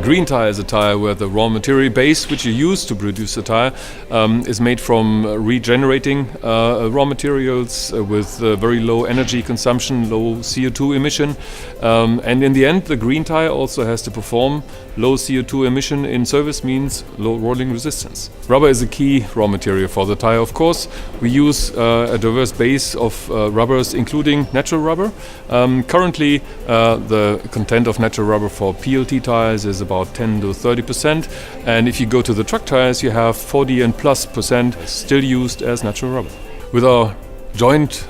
green tire is a tire where the raw material base which you use to produce the tire is made from regenerating raw materials with very low energy consumption, low CO2 emission. And in the end, the green tire also has to perform. Low CO2 emission in service means low rolling resistance. Rubber is a key raw material for the tire, of course. We use a diverse base of rubbers, including natural rubber. Currently, the content of natural rubber for PLT tires is about 10 to 30%. And if you go to the truck tires, you have 40 and plus % still used as natural rubber. With our joint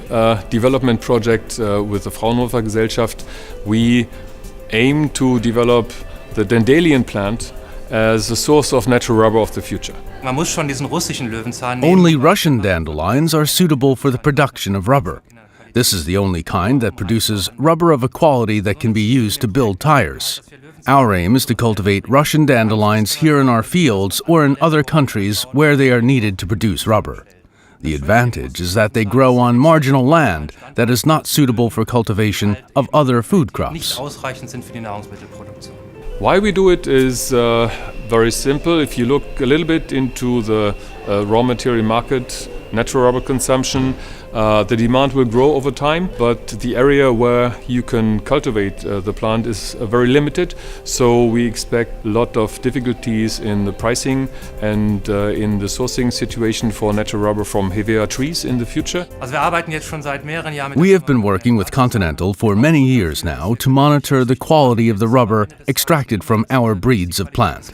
development project with the Fraunhofer Gesellschaft, we aim to develop the Dandelion plant as a source of natural rubber of the future. Only Russian dandelions are suitable for the production of rubber. This is the only kind that produces rubber of a quality that can be used to build tires. Our aim is to cultivate Russian dandelions here in our fields or in other countries where they are needed to produce rubber. The advantage is that they grow on marginal land that is not suitable for cultivation of other food crops. Why we do it is very simple. If you look a little bit into the raw material market, natural rubber consumption, the demand will grow over time, but the area where you can cultivate the plant is very limited. So we expect a lot of difficulties in the pricing and in the sourcing situation for natural rubber from Hevea trees in the future. We have been working with Continental for many years now to monitor the quality of the rubber extracted from our breeds of plants.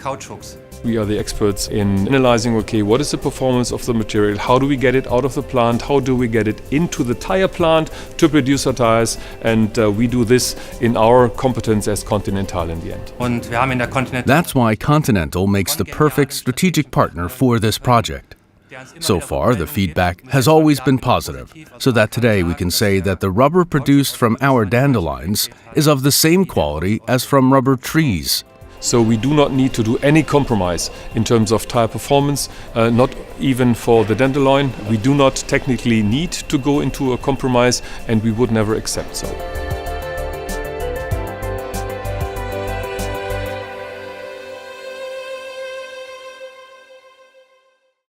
We are the experts in analyzing, okay, what is the performance of the material? How do we get it out of the plant? How do we get it into the tire plant to produce our tires? And we do this in our competence as Continental in the end. That's why Continental makes the perfect strategic partner for this project. So far, the feedback has always been positive, so that today we can say that the rubber produced from our dandelions is of the same quality as from rubber trees. So we do not need to do any compromise in terms of tire performance, not even for the dandelion. We do not technically need to go into a compromise, and we would never accept so.